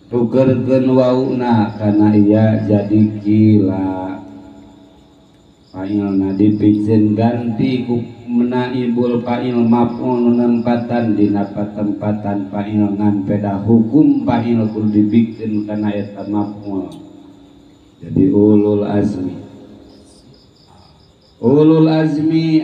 tukerkeun wauna kana ieu jadi gila fa'ilna dipikeun ganti ku menaibul fa'il maf'ul nempatan dina tempatan fa'il ngan peda hukum fa'il kudu dipikeun kana eta maf'ul jadi ulul azmi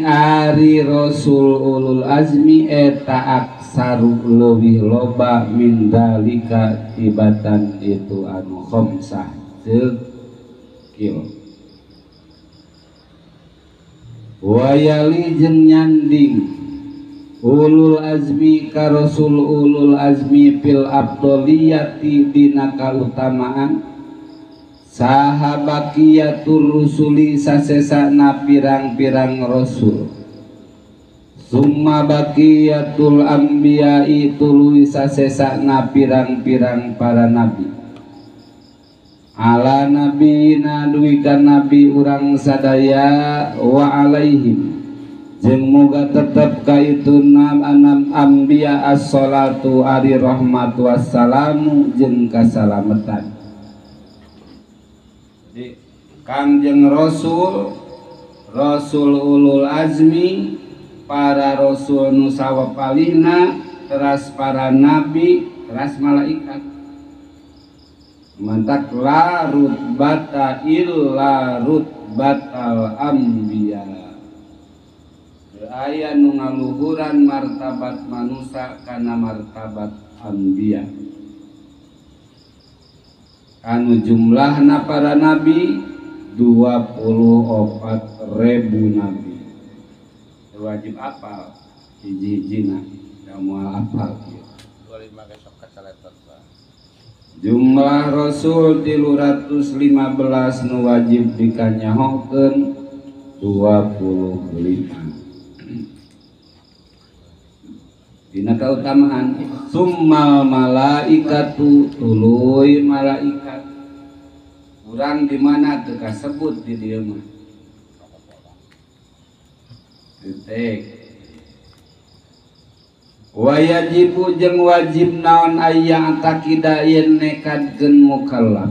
ari rasul ulul azmi eta aksaru leuwih loba min dalika tibatan itu anu khamsah kil wayali jeung nyanding ulul azmi ka rasul ulul azmi fil afdoliyati dina kautamaan sahabakiyatur rusuli sasesana pirang-pirang rasul summa bakiyatul anbiya'i tuluy sasesana pirang-pirang para nabi ala nabiyina duikan nabi urang sadaya wa alaihim jeung muga tetep ka itu anam anbiya as-salatu ari rahmat wassalamu jeung kasalametan. Jadi kangjeng rasul ulul azmi para rasul nu sawapalihna teras para nabi teras malaikat mantak la rutbata illa rutbatal anbiya aya nu ngaluhuran martabat manusia kana martabat anbiya anu jumlahna para nabi 24.000 nabi wajib apal hiji-hijina da moal apal 25 besok kacaletot jumlah rasul 315 nu wajib dikanyahokeun 25 dina kautamaan summal malaikatu tuluy malaikat urang di mana teu kasebut di dieu mah titik wayajibu jeung wajib naon aya takida yen nekadkeun mukallaf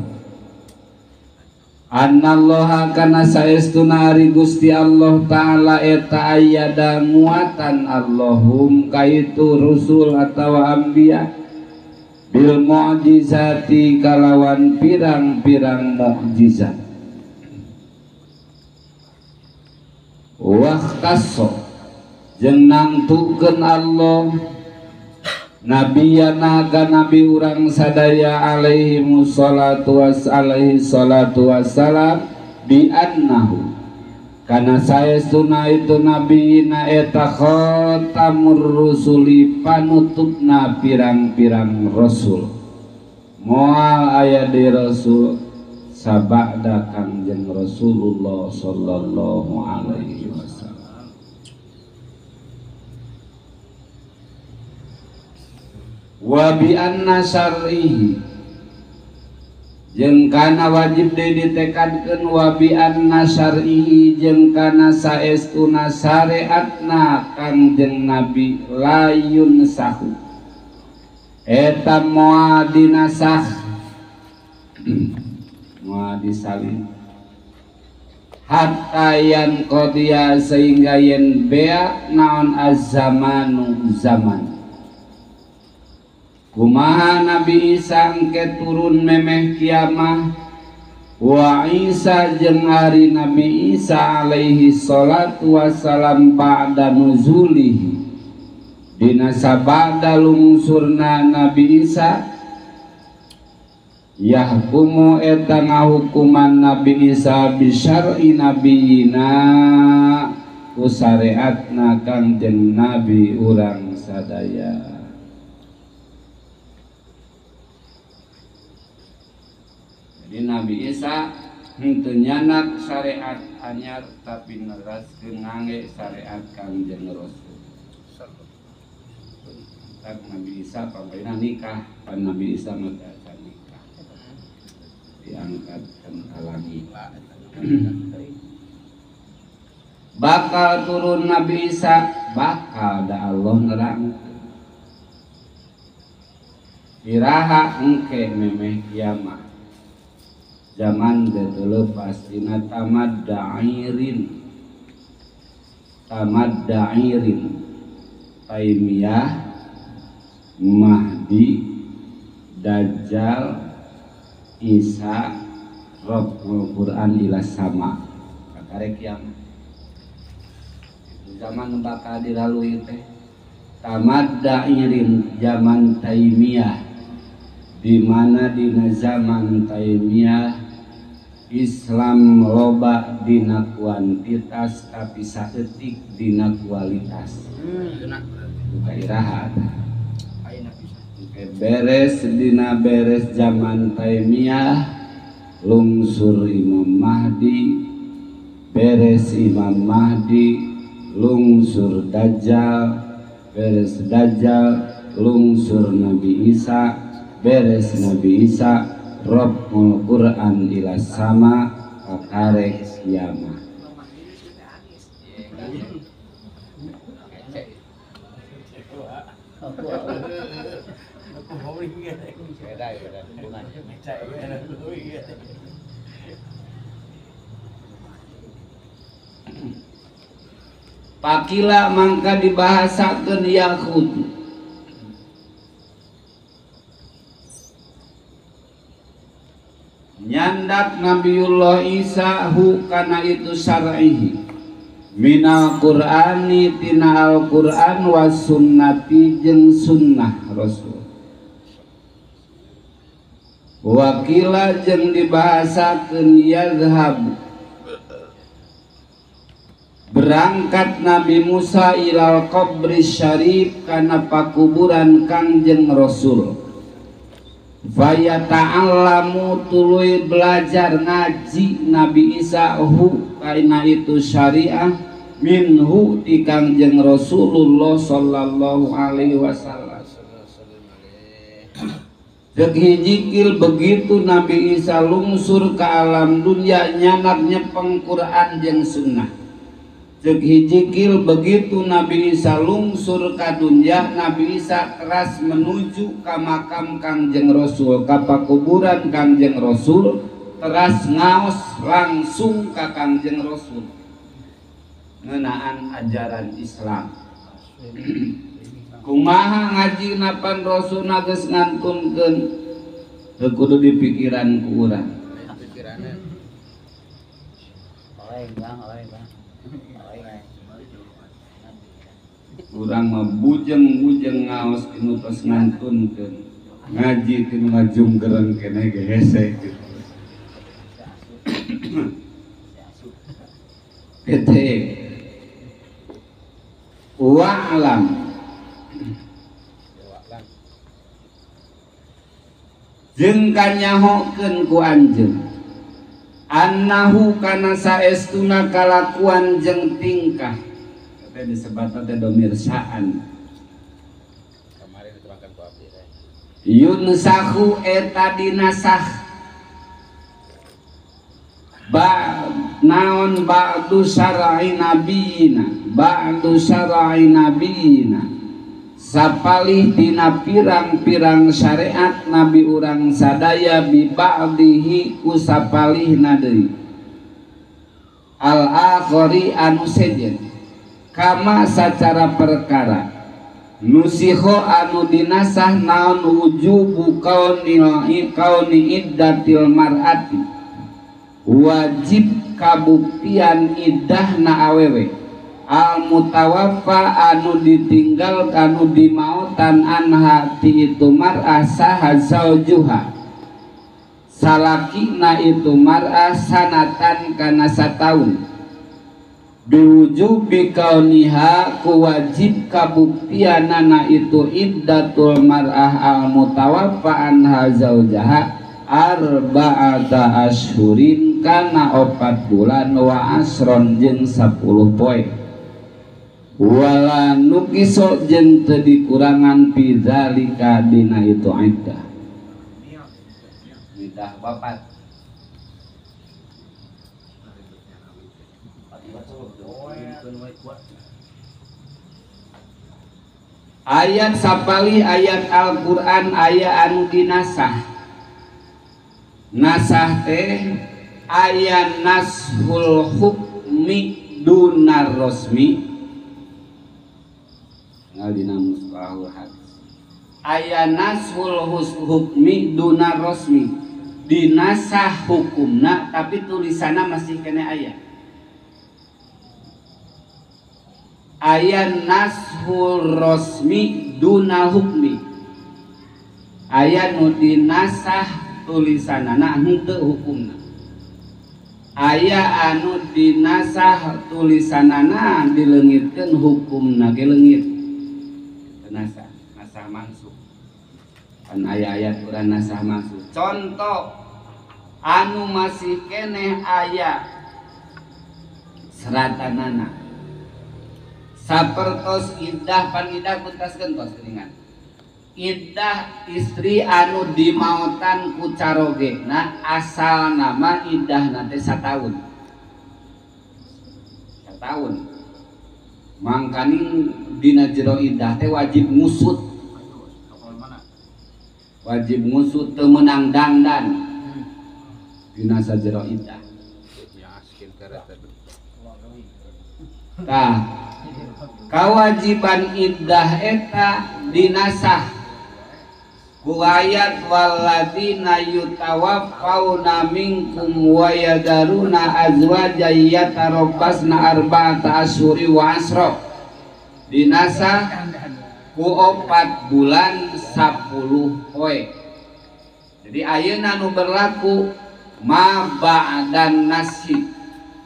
annallaha kana saestuna ari Gusti Allah taala eta ayada nguatan Allahum kaitu rusul atawa anbiya bil mu'jizati kalawan pirang-pirang mukjizat waqtasso jeung nangtukeun Allah nabiyana ka nabi urang sadaya alaihi salatu wassalam bi annahu kana saestuna itu nabiyina eta khatamur rusuli panutupna pirang-pirang rasul moal aya di rasul sabada kangjeng Rasulullah sallallahu alaihi wasallam wa bi anna syar'ihi jeung kana wajib deui ditekadkeun wa bi anna syar'ihi jeung kana saestuna syariatna kangjeng Nabi layun sahu eta moal dinasah moal disalin hatta yan qadiya sehingga yen bea naon az-zamanu zaman kumaha Nabi Isa engke turun memeh kiamah wa Isa jeung ari Nabi Isa alaihi salatu wassalam ba'da nuzulihi dina sabada lungsurna Nabi Isa yahkumu eta ngahukuman Nabi Isa bisyar'i nabiyina ku syariatna kangjeng Nabi urang sadaya. Jadi Nabi Isa henteu nyanak syariat anyar tapi neraskeun ngangge syariat kangjeng Rasul. Tak Nabi Isa pamrina nikah, pan Nabi Isa mah nikah. Diangkat ke langit. Bakal turun Nabi Isa, bakal da Allah nerang. iraha engke memeh kiamat zaman teu leupas dina tamad da'irin Taimiyah Mahdi Dajjal Isa Rabbul Quran ila sama kakare kiamat itu zaman bakal dilalui teh tamad da'irin zaman Taimiyah di mana dina zaman Taimiyah Islam loba dina kuantitas tapi saeutik dina kualitas. Buka iraha. Beres dina beres zaman Taimiyah lungsur Imam Mahdi, beres Imam Mahdi lungsur Dajjal, beres Dajjal lungsur Nabi Isa, beres Nabi Isa Rabbul Quran ila sama kakare kiamat. Pakila mangka dibahasakeun Yahud nyandak Nabiullah Isa hu kana itu syar'ihi minal Qur'ani tina Al-Qur'an was sunnati jeung sunnah Rasul wakila jeung dibahasakeun yazhab berangkat Nabi Musa ilal qabri syarif kana pakuburan Kangjeng Rasul faya ta'allamu tuluy belajar ngaji Nabi Isa hu kaina itu syariah minhu ti Kangjeng Rasulullah sallallahu alaihi wasallam. Jeung hijikil begitu Nabi Isa lungsur ke alam dunia nyanak nyepeng Quran jeung sunnah. Jeung hijikil begitu Nabi Isa lungsur ka dunya Nabi Isa keras menuju ka makam Kangjeng Rasul ka pakuburan Kangjeng Rasul teras ngaos langsung ka Kangjeng Rasul ngeunaan ajaran Islam. Kumaha ngaji napan Rasulna geus ngantunkeun teu kudu dipikiran ku urang. Urang mah bujeng-bujeng ngaos tinu tos ngantunkeun ngaji tinu ngajunggereng keneh ge hese gitu. Kete wa'lam jeung kanyahokeun ku anjeun annahu kana saestuna kalakuan jeung tingkah teh disebutna teh domir sya'an kemarin diterangkan ku abdi teh yunsahu eta dinasah naon ba'du syar'i nabiyina sapalih dina pirang-pirang syariat nabi urang sadaya bi ba'dihi ku sapalihna deui al-akhari anu sejen kama sacara perkara nusiho anu dinasah naon wujubu kauni iddatil mar'ati wajib kabuktian iddahna awewe al mutawaffa anu ditinggal anu dimautan anha ti itu mar'ah saha zaujuha salakina itu mar'ah sanatan kana sataun biwujubi kauniha kuwajib kabuktianana itu iddatul mar'ah al mutawaffa anha zaujaha arba'ata ashurin kana 4 bulan wa asron jeung 10 poe wala nukiso jeung teu dikurangan pidzalika dina itu iddah bapat ayat sapali ayat Al-Qur'an aya anu dinasah. Nasah teh aya nashul hukmi dunar rosmi ngadina mustalahul hadis. Aya nashul hukmi dunar rosmi, dinasah hukumna tapi tulisanna masih kena aya. Aya nashul rosmi dunal hukmi, aya nu dinasah tulisanana henteu hukumna, aya anu dinasah tulisanana dileungitkeun hukumna ge leungit. Nasah mansukh kan aya ayat Quran nasah mansukh. Contoh anu masih keneh aya seratanana sapertos iddah pan iddah putaskeun tos geuningan iddah istri anu dimaotan ku carogena asal nama iddah nanti satahun mangkaning dina jero iddah teh wajib ngusut teu meunang dandan dina sajero iddah. Tah kawajiban iddah eta dinasah ku ayat walladzina yutawaffawna minkum wa yadaruna azwajan yatarabbasna arba'ata asyhuri wa asra, dinasah ku 4 bulan 10 poe. Jadi ayeuna nu berlaku ma ba'dan nasih,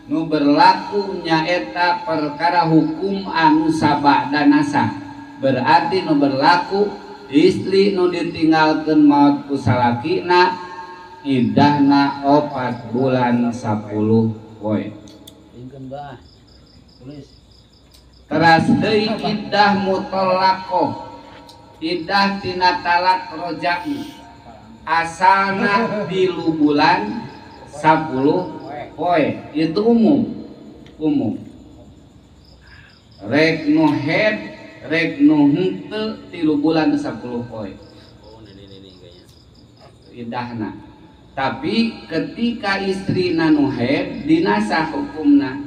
nu berlaku nyaeta perkara hukum anu sabada nasah, berarti nu berlaku istri nu ditinggalkeun maot ku salakina iddahna 4 bulan 10 poe. Teras deui iddah mutallaqah, iddah tina talak roja'i, asalna 3 bulan 10 poe. Itu umum. Rek nu head rek nu henteu 3 bulan 10 poe iddahna. Tapi ketika istri nu haid dinasah hukumna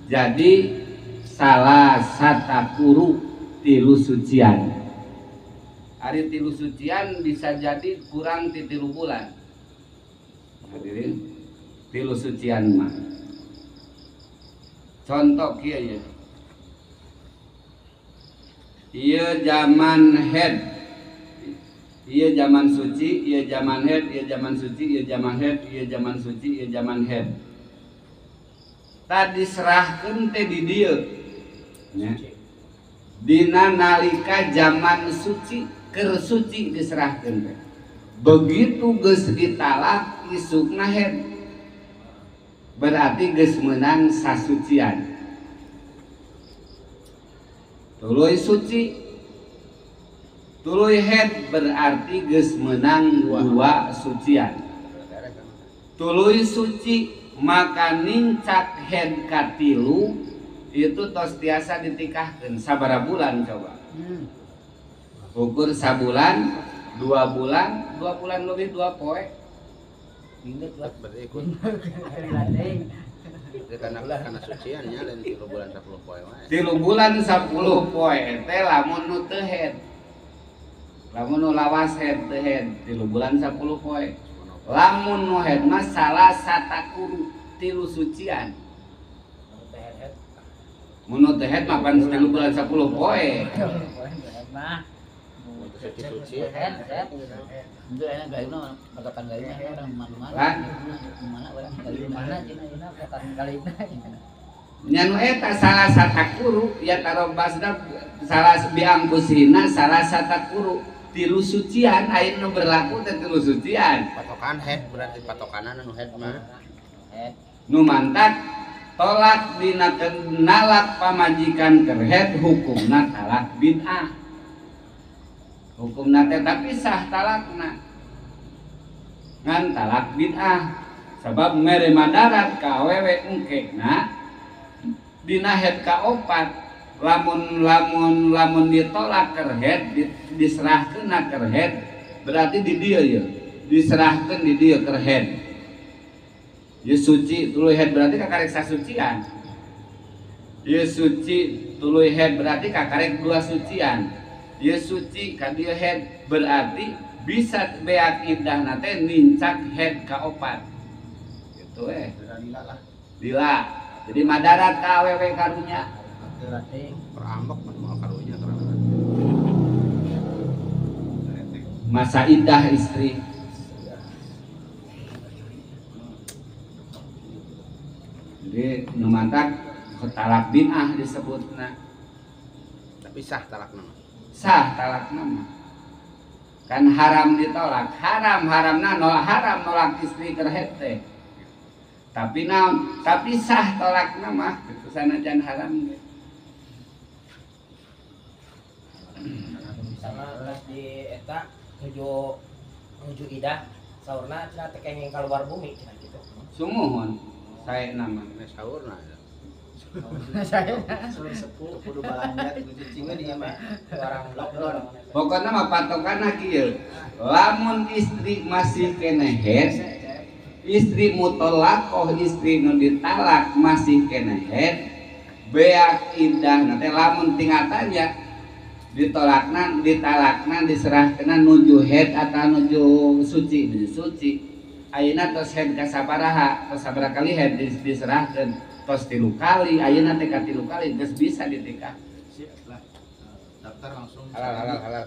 jadi salah satakuru 3 sucian. Ari 3 sucian bisa jadi kurang ti 3 bulan. Hadirin 3 sucian mah contoh kieu ya. Ieu zaman haid, ieu zaman suci, ieu zaman haid, ieu zaman suci, ieu zaman haid, ieu zaman suci, ieu zaman haid. Tadi serahkeun teh di dieu nya. Dina nalika zaman suci keur suci diserahkeun teh. Begitu geus ditalak isukna haid, berarti geus meunang sasucian. Tuluy suci tuluy haid berarti geus meunang 2 sucian. Tuluy suci maka nincak haid katilu itu tos tiasa ditikahkeun sabaraha bulan coba. Ukur sabulan 2 bulan 2 bulan lebih 2 poe. Inget lah berikut. Karena suciannya lain 3 bulan 10 poe wae. 3 bulan 10 poe teh lamun nu teu haid. Lamun nu lawas haid teu haid 3 bulan 10 poe. Lamun nu haid mah salah satakuru 3 sucian. Mun nu teu haid mah pan 3 bulan 10 poe. Mah suci haid. Itu enak gaibna patokan gaibna orang mana orang gaib mana cina patokan gaibna nya nu eta salah satakuru ya tarobasna salah biangkusina salah satakuru 3 sucian aya nu berlaku teh 3 sucian patokan haid berarti patokanana nu haid mah nu mantak tolak dina nalak pamajikan keur haid hukumna talak bid'ah. Hukum nate tapi sah talakna ngan talak bid'ah sebab mere madarat ka awewe engkekna dina haid ka 4 lamun ditolak kerhead diserahkeun na kerhead berarti di dieu ya diserahkeun di dieu kerhead ye suci tuluy head berarti kakarek sasucian ye suci tuluy head berarti kakarek dua sucian ye suci ka dieu head berarti bisa beak indah nate nincak head ka opat gitu lila jadi madarat ka awewe karunya perambek mau karunya masa indah istri jadi numantak talak binah disebutna tapi sah talak nama sah talak nama kan haram ditolak haramna nolak istri kerhet teh tapi naon tapi sah tolak nama itu sanajan haram deh misalnya ulas di eta nuju idah saurna cenah teh kenging keluar bumi cenah gitu. Sumuhun saya nama saurna Saya suruh sepuh kudu balanjat kudu cicing di mah orang lockdown. pokoknya mah patokanna kieu lamun istri masih kena head istri mutolaqoh istri nu ditalak masih kena head beak indah nanti lamun tingkatannya ditalakna diserahkeun nuju head atau nuju suci ayeuna tos head ka sabaraha tos sabaraha kali head diserahkeun tos 3 kali ayeuna teh ka 3 kali geus bisa ditikah sip lah daftar langsung halal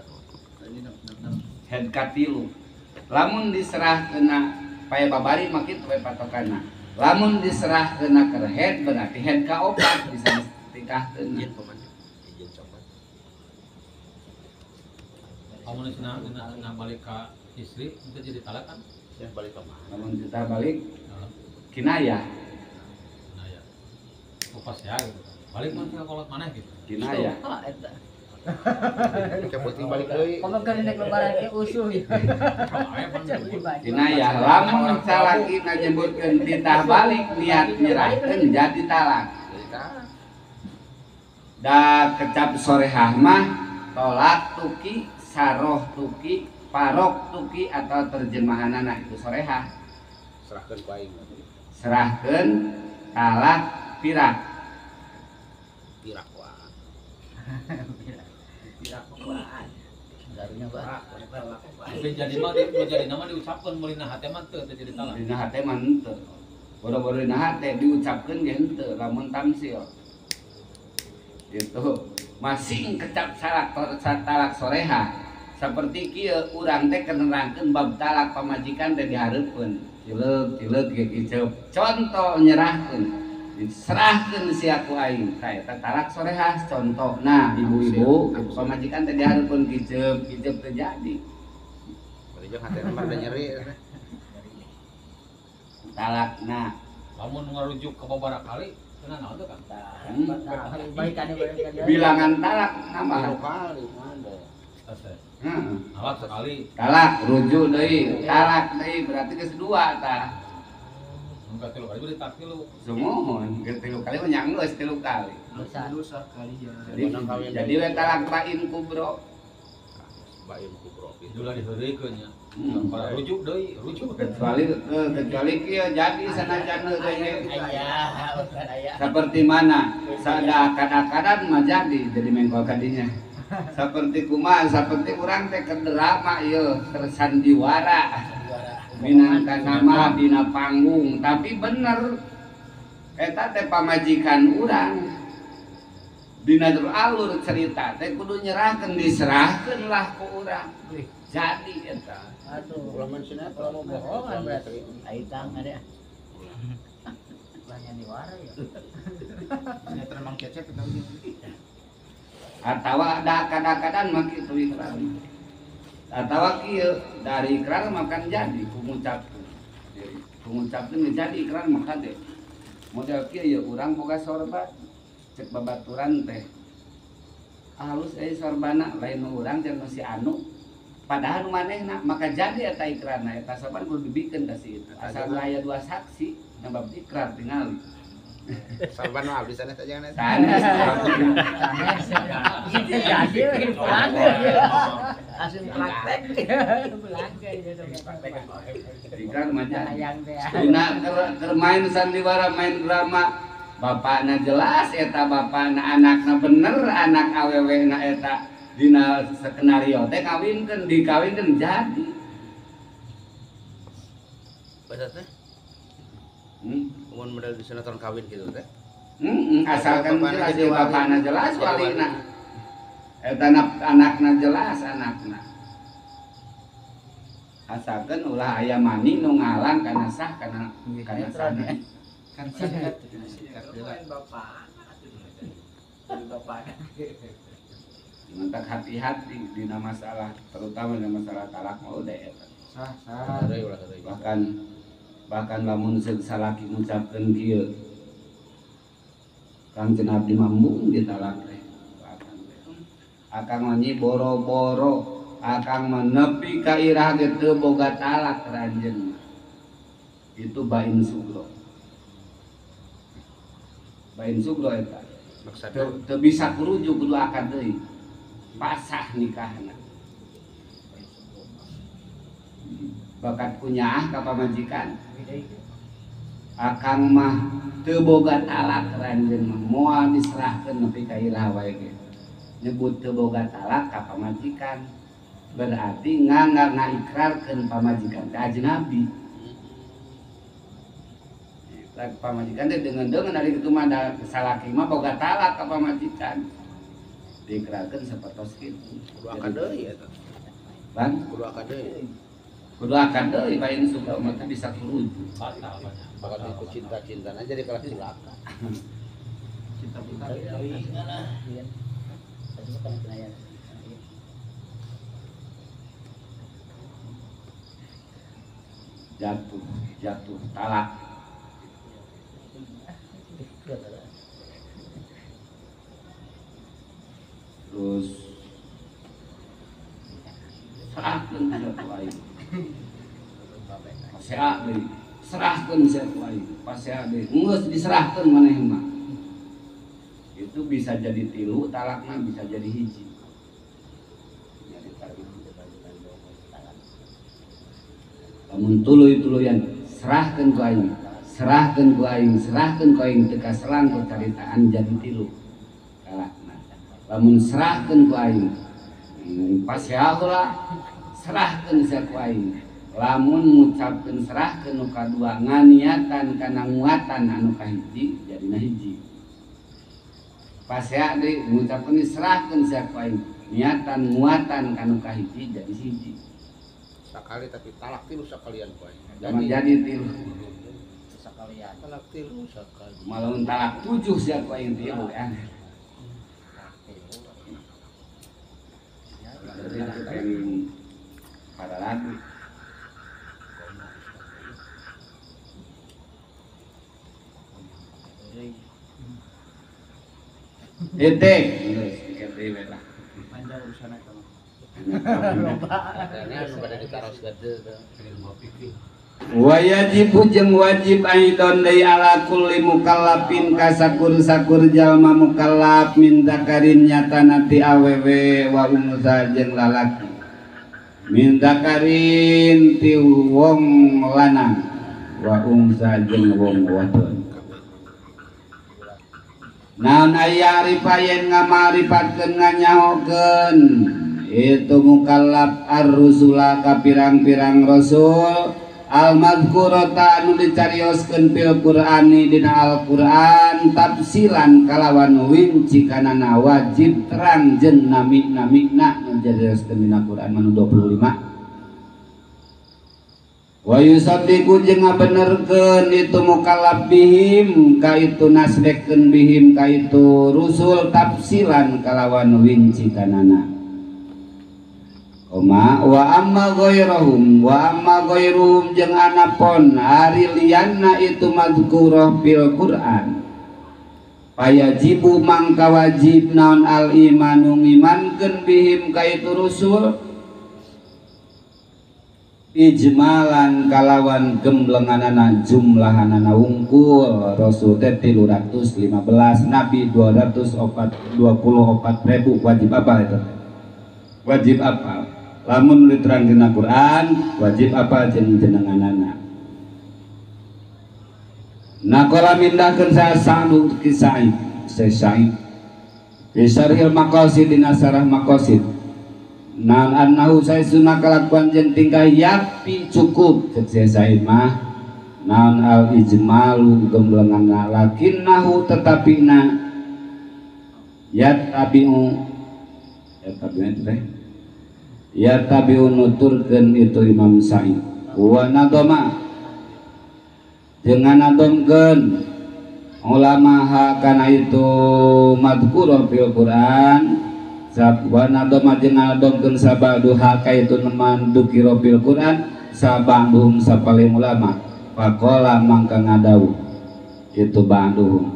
head ka 3 lamun diserahkeun paya babari mah kitu we patokanna lamun diserahkeun ka head berarti head ka 4 bisa ditikahkeun izin pemain izin copot kamu na balik ke istri itu jadi talak kan ya balik ke mana lamun kita balik kinayah nah ya pas ya gitu balik mah tinggal kolot mana gitu kinayah cepetin balik deui Kalau kan nek lebaran ke usuh ya. kinayah lamun salaki nyebutkeun titah balik niat nyerahkeun jadi talak jadi talak da kecap sorehah mah tolak tuki saroh tuki parok tuki atau terjemahanana itu sorehah serahkeun ku aing serahkeun talak pirak pirak wae Pirak apaan? Darunya bah. tapi jadi mah jadi nama diucapkan mulai nah hati mah teu jadi talak dina hate mah henteu boro-boro dina hate diucapkeun ge henteu lamun tamsil gitu masing kecap talak soreha seperti kieu urang teh kenerangkeun bab talak pamajikan teh dihareupeun cileug ge kieu contoh nyerahkeun diserahkeun sia ku aing tah eta talak soreha contohna ibu-ibu pamajikan teh dihareupeun kieu teh jadi bari jeung hatena mah da nyeri talakna lamun ngarujuk ke beberapa kali kena naon tuh kan bilangan talak nambah kali ada talak sekali talak rujuk deui talak deui berarti geus 2 tah enggak 3 kali udah tak 3 semohon geus 3 kali nyang geus 3 kali dosa kali ya jadi we talak bain kubro baim kubro itulah diheureukeun nya para rujuk deui rujuk kecuali kieu jadi sanajan deui Aya, seperti mana sada kadang-kadang mah jadi mengkol kadinya seperti kumaha seperti urang teh keur drama ieu tersandiwara minangka nama dina panggung tapi bener eta teh pamajikan urang dina alur cerita teh kudu nyerahkeun diserahkeun lah ku urang jadi eta aduh, ulah menceuna kalau mau bohongan berarti aitang ada. Banyak diwara ya. sinetron Mang Cecep eta atawa ada kadang-kadang mah kitu ikrar atawa kieu dari ikrar makan jadi pengucapkeun jadi ikrar mah kade model kieu ya urang boga sorban cek babaturan teh halus sorbana lain urang jeung si anu padahal manehna maka jadi eta ikrarna eta sorban kudu dibikeun ka si itu asal aya 2 saksi yang bab ikrar tingali Saban mah abdi sanes aja sanes. Sanes. Gitu jadi pulang. Langsung praktek. Pulang Dikran macan. sayang teh. Dina keur main sandiwara main drama. Bapakna jelas eta bapakna, anakna bener, anak awewena eta dina skenario teh kawinkeun dikawinkeun jadi. Bahasa teh mun model di sinetron kawin gitu teh. Asalkan jelas di bapakna jelas walina. Eta anakna jelas anakna. Asalkan ulah aya mani nu ngalang kana sah kana sana. Kan sangat bapak. Bapak. Mantak hati-hati dina masalah, terutama dina masalah talak mau udah eta. Sah. Ulah sadeuy. Bahkan lamun salaki ngucapkeun kieu Kangjeng Abdi mambung ditalak teh. Akang manyi boro-boro, akang menepi ka irah ge teu boga talak ranjeun. Itu bain sugro. Bain sugro eta. Maksudna Teu bisa kurujuk kudu akad deui. Pasah nikahna. Bakat kunyaah ka pamajikan. Akang mah teu boga talak ranjeun mah moal diserahkeun nepi ka irah wae ge. Nyebut teu boga talak ka pamajikan berarti ngaikrarkeun pamajikan teh ajnabi. Lah pamajikan teh deungeun ari kitu mah da salaki mah boga talak ka pamajikan. Diikrarkeun sapertos kitu. kudu akad deui eta. Bang, Kudu akad deui. kudu akad deui bain suka mah teh bisa kurujuk. Fatal banyak. Bakal itu cinta-cintaan aja di kelas cilaka. Cinta-cinta jatuh talak. Terus serahkeun jatuh aing. Pasea deui, serahkeun jatuh aing. Pasea deui, geus diserahkeun maneh mah. Itu bisa jadi tilu, talakna bisa jadi hiji. Lamun tuluy-tuluyan serahkeun ku aing, serahkeun ku aing, serahkeun ku aing teu kaselang ku caritaan jadi tilu. Kalakna. Lamun serahkeun ku aing, pasea heula serahkeun sia ku aing. Lamun ngucapkeun serahkeun nu kadua nganiatan kana nguatan anu kahiji jadina hiji. Pasea deui ngucapkeun serahkeun sia ku aing, niatan nguatan kanu kahiji jadi hiji. Sakali tapi talak tilu sakalian poe. Jadi tilu. Sekalian. Talak tilu sakali. Malamun talak 7 sia ku aing tilu kan. Pada lagi. Ete, geus dikit deui lah. Panjang urusan eta mah. Loba. Anu pada ditaros gede. Wa yajibu jeung wajib aidon deui ala kulli mukallafin ka sakur-sakur jalma mukallaf min zakarin nyatana ti awewe wa unsa jeung lalaki. Min zakarin ti wong lanang wa unsa jeung wong wadon. Naon aya ripayen ngamarifatkeun nganyahokeun itu mukallaf ar-rusula ka pirang-pirang rasul al-madhkurata anu dicarioskeun fil Qur'ani dina Al-Qur'an tafsilan kalawan winci kanana wajib terang jeung nami-namina nu dicarioskeun dina Qur'an manu 25. Wa yusaddiqu jeung ngabenerkeun itu mukallaf bihim ka itu nasbekkeun bihim ka itu rusul tafsilan kalawan winci kanana. Wa amma ghairuhum jeung anapun ari lianna itu mazkurah fil Qur'an. Payajibu mangka wajib naon al imanu ngimankeun bihim ka itu rusul ijmalan kalawan gemblenganana jumlahanana wungkul Rasul teh 315 Nabi 224.000 wajib apa itu? Wajib apa? Lamun diterangkeun Al-Qur'an wajib apa jeung jenenganana. Naqala mindahkeun sa Sa'd Sa'id Sa'id Bisarhil maqasid dina sarah maqasid Naon annahu sayyiduna kalakuan jeung tingkah yakfi cukup cek Said mah naon al ijmalu gemblengan lakinnahu tetapina tabi'u nuturkeun itu Imam Said wa nadoma dengan nadomkeun ulama kana itu madhkurun fil Quran sabwana doma jeung ngadomkeun sabaduha kaitu man dukiro fil Quran sabandum sapaling ulama faqala mangka ngadawu itu banduhum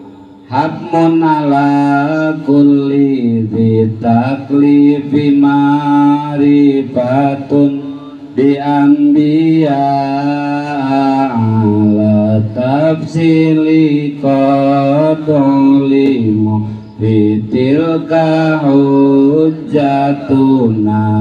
habmun ala kulli dzi taklifi ma'rifatun bi anbiya ala tafsili qadulimu Bitilka hujjatuna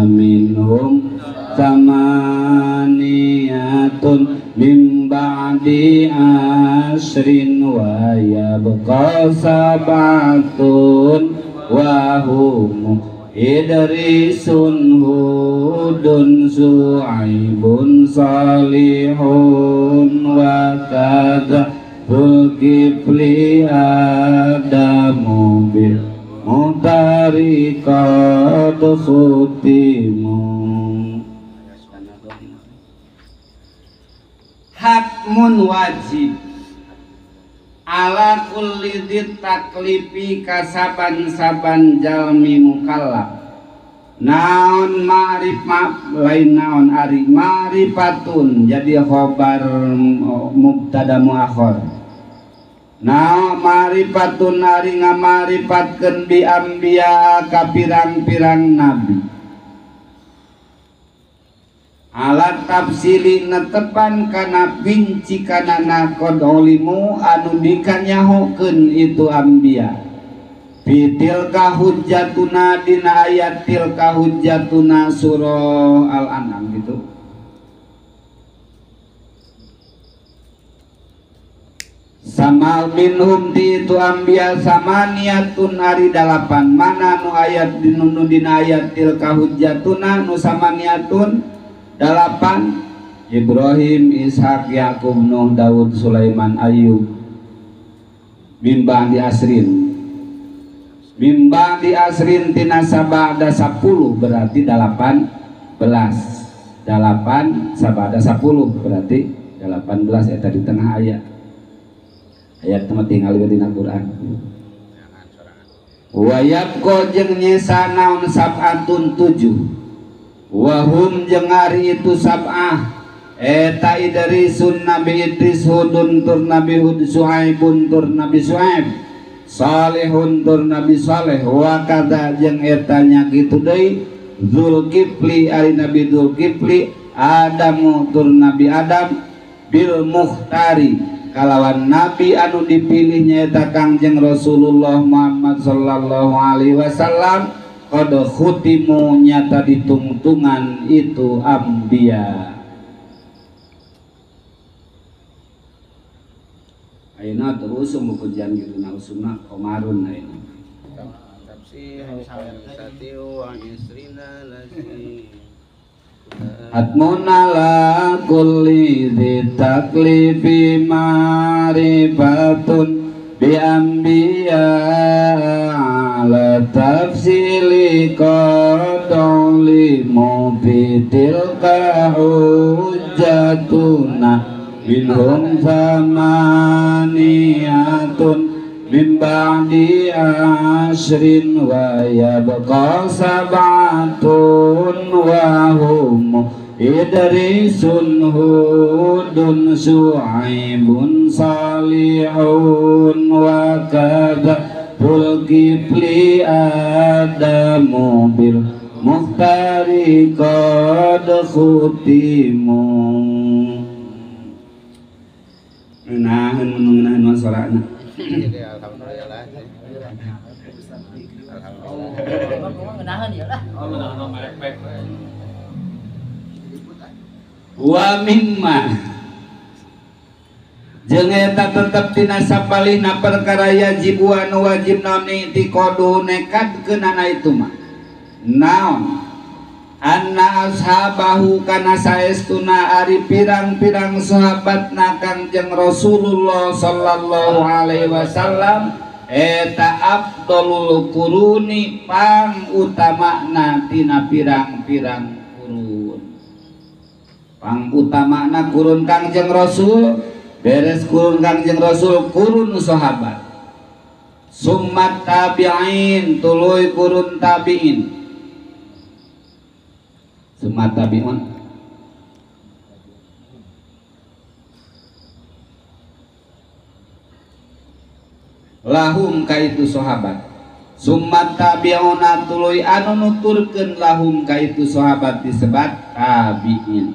minhum samaniyatun min ba'di asrin wa yabqa sabatun wa hum Idrisun Hudun Su'aibun Salihun wa kadza Zulkifli Adamu bil Mutarikad khutimu Hakmun wajib ala kulli dzit taklifi kasaban-saban jalmi mukallaf naon ma'rifat lain naon ari ma'rifatun jadi khobar mubtada muakhar nah ma'rifatun ari ngamarifatkeun bi anbiya ka pirang-pirang nabi alat tafsili netepan kana pinci kana qadolimu anu dikanyahokeun itu anbiya fitilka hujjatuna dina ayat tilka hujjatuna surah Al-An'am gitu sama minhum di itu anbiya samaniatun ari dalapan mana nu ayat dinu dina ayat tilka hujjatuna nu samaniatun dalapan Ibrahim Ishak Yakub Nuh Daud Sulaiman Ayub bimbang di asrin tina sabada 10 berarti 18 sabada 10 berarti 18 eta di tengah ayat temat tinggal di Al-Quran wa yabqa jeung nyesa naon sab'atun 7 wahum jeung ari itu sab'ah eta Idrisun Nabi Idris Hudun tur Nabi Hud Su'aibun tur Nabi Su'aib Salihun tur Nabi Saleh wa kadza jeung eta nya kitu deui Zulkifli ari Nabi Zulkifli Adamu tur Nabi Adam bil Mukhtari kalawan Nabi anu dipilih nyaeta Kangjeng Rasulullah Muhammad sallallahu alaihi wasallam qad khutimu nyata ditungtungan itu anbiya ayeuna terus buku jan gitu na usuna komarun ayeuna tafsir satiu wa isrina lagi Atmuna la kulli dzi taklifi ma'rifatun bi anbiya ala tafsili qadoli mubitilka hujjatuna minhum samaniyatun min ba'di ashrin wa yabqa sab'atun wa hum Idrisun Hudun Su'aibun Salihun wa kadza Zulkifli Adamu bil muhtari qad khutimu nahan menungahan masalahna. Jadi alhamdulillah. Alhamdulillah. Ngenahan ya lah. Wa mimma jeung eta tetep tina sapalihna perkara yajib anu wajib naon i'tiqadu nekadkeunana itu mah naon anna ashabahu kana saestuna ari pirang-pirang sahabatna Kangjeng Rasulullah sallallahu alaihi wasallam eta afdalul quruni pang utamana tina pirang-pirang kurun. Pang utamana kurun Kangjeng Rasul, beres kurun Kangjeng Rasul kurun sahabat. Summat tabi'in tuluy kurun tabi'in. Summat tabi'un lahum kaitu sahabat. Summat tabi'una tuluy anu nuturkeun lahum kaitu sahabat disebat tabi'in.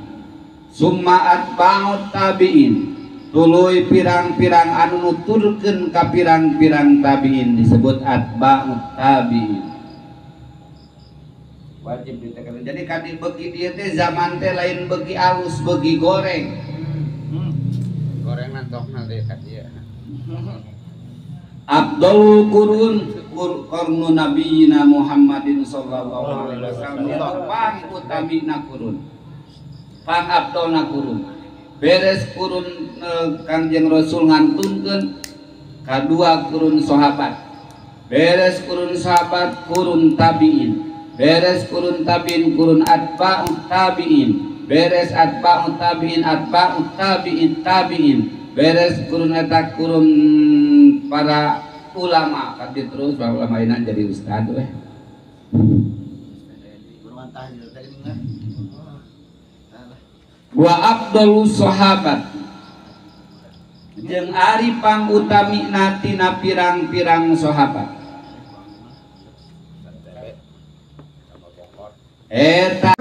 Summa atba'ut tabi'in tuluy pirang-pirang anu nuturkeun ka pirang-pirang tabi'in disebut atba'ut tabi'in. Wajib ditekan. Jadi kadi beuki dieu teh zaman teh lain beuki alus beuki goreng. Goreng nantokna deui ka dieu. Abdul Qurun Qarnu Nabiyina Muhammadin sallallahu alaihi wasallam pang utamina kurun pang abdolna kurun beres kurun Kangjeng Rasul ngantunkeun kadua kurun sahabat beres kurun sahabat kurun tabi'in beres kurun tabi'in kurun atba'ut tabi'in beres atba'ut tabi'in atba'ut tabi'in tabi'in beres kurun eta kurun para ulama kadi terus para ulama ini jadi ustad weh. Wa afdalus sahabat jeung ari pangutamina tina pirang-pirang sahabat eta